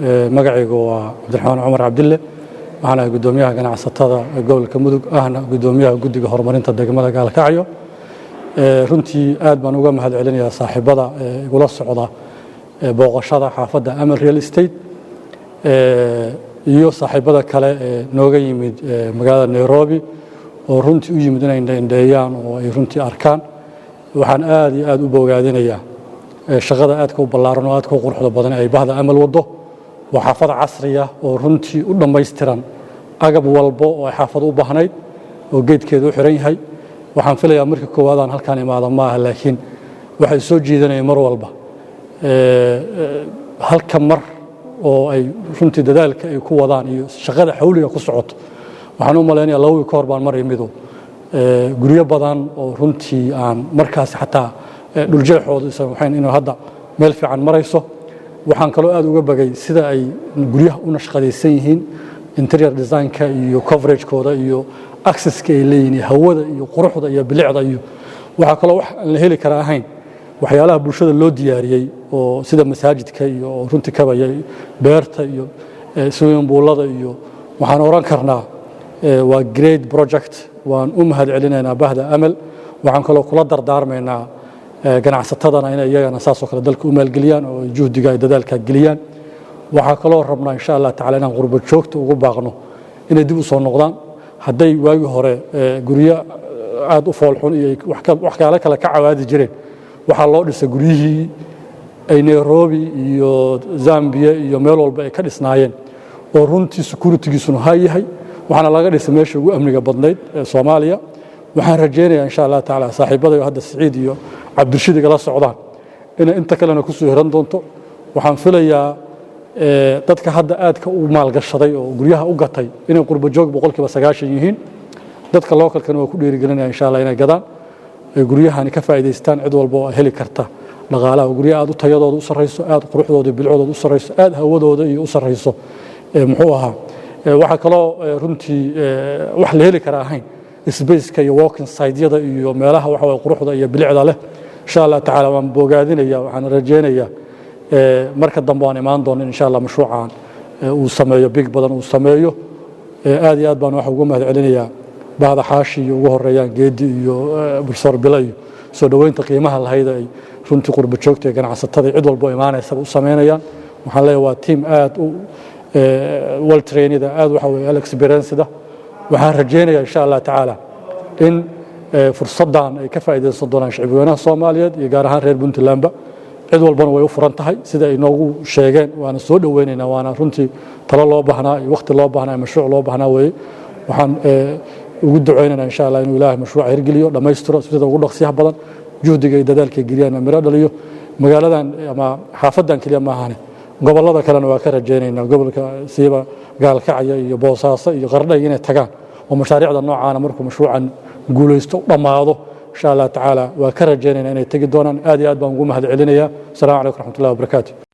magacaygu waa Cabdiraxmaan Cumar Cabdille waxaana gudoomiyaha ganacsatada gobolka Mudug ahna gudoomiyaha guddiga horumarinta degmada Gaalkacyo runtii aad baan uga mahadcelinayaa saaxiibada igula socda booqashada xaafadda Amal Real Estate iyo saaxiibada kale nooga yimid magaalada Nairobi oo runtii u yimid inay indheeyaan oo ay runtii arkaan waxaan aad iyo aad u bogaadinayaa shaqada aadka u ballaaran oo aadka u quruxda badan ay bahda Amal wado waa xaafad casri ah oo runtii u dhammaystiran agab walbo oo ay xaafad u baahnayd oo geedkeedu u xiran yahay waxaan filayaa markii koowaad aan halkaan imaado maaha laakiin waxay soo jiidanayeen mar walba halka mar oo ay runtii dadaalka ay ku wadaan iyo shaqada xawliga ku socoto waxaan u maleynayaa 2 wiil ka hor baan mar imido guryo badan oo runtii aan markaas xataa dhuljeexoodu waxaan inuu hadda meel fiican marayso waxaan kaloo aad uga bagay sida ay guryaha u nashqadaysan yihiin interior design-ka iyo coverage-kooda iyo access-ka ay leeyihiin hawada iyo quruxda iyo bilicda iyo waxa kaloo wax aan la heli kara ahayn waxyaalaha bulshada loo diyaariyay oo sida masaajidka iyo runtii kabaya beerta iyo swimming pool-ada iyo waxaan oran karnaa waa great project waan u mahadcelinaynaa bahda Amal waxaan kaloo kula dardaarmaynaa ganacsatadana inay iyagana saas oo kale dalka u maalgeliyaan oo juhdiga ay dadaalka geliyaan waxa kaloo rabnaa insha Allah tacaala inaan qurbo joogto ugu baaqno inay dib u soo noqdaan hadday waagi hore guryo aad u foolxun iyo wax kale ka cawaadi jireen waxa loo dhisay guryihii ay Nairobi iyo Zambia iyo meel walba ay ka dhisnaayeen oo runtii security-giisuna yahay waxaana laga dhisay meesha ugu amniga badnayd ee Soomaaliya waxaan rajeynayaa insha Allah tacaala saaxiibada hadda Saciid iyo Cabdirashiid igala socdaan inay inta kalena ku soo hiran doonto waxaan filayaa dadka hadda aadka u maalgashaday oo guryaha u gatay inay qurbo joog 90% yihiin dadka localkana waa ku dhiirigelinaya insha Allah inay gadaan guryahan ka faa'iideystaan cid walba oo heli karta dhaqaalaha guryaha aad u tayadooda u sareyso aad quruxdooda iyo bilcodooda u sareyso aad hawadooda iyo u sareyso muxuu ahaa waxa kaloo runtii wax la heli kara ahayn space-ka iyo walking side-yada iyo meelaha waxa way quruxda iyo bilicda leh insha Allah tacaala waan bogaadinayaa waxaan rajeynayaa marka dambe aan imaan doono insha Allah mashruucan uu sameeyo big badan uu sameeyo aad iyo aad baan wax ugu mahadcelinayaa baada xaashi iyo ugu horeeyaan geedi iyo bulshada bilay soo dhaweynta qiimaha lahayd ay runtii qurbo joogta ee ganacsatada cid walba imaanaysa u sameynayaan waxaan leeyahay waa team aad u well trained aad waxa way experience waxaan rajeynayaa insha Allah tacaala in fursadan ay ka faa'iideysan doonaan shacabweynaha Soomaaliyeed iyo gaar ahaan reer Puntland cid walbana way u furan tahay sida ay noogu sheegeen waana soo dhaweynaynaa waana runtii talo loo baahnaa iyo waqti loo baahnaa mashruuc loo baahnaa way waxaan ugu duceynaynaa insha Allah inuu Ilaahay mashruuc hirgeliyo dhameystiro sida ugu dhaqsiyaha badan juhdiga iyo dadaalka geliyaan miro dhaliyo magaaladan ama xaafadan kaliya ma ahan gobolada kalena waa ka rajeynaynaa gobolka siiba Gaalkacyo iyo Boosaaso iyo Qardho inay tagaan oo mashaariicda noocan markuu mashruucan guuleysto dhamaado insha Allah tacaala waa ka rajeynaynaa inay tagi doonaan aad iyo aad baan ugu mahadcelinayaa assalamu alaykum warahmatullahi wabarakatuh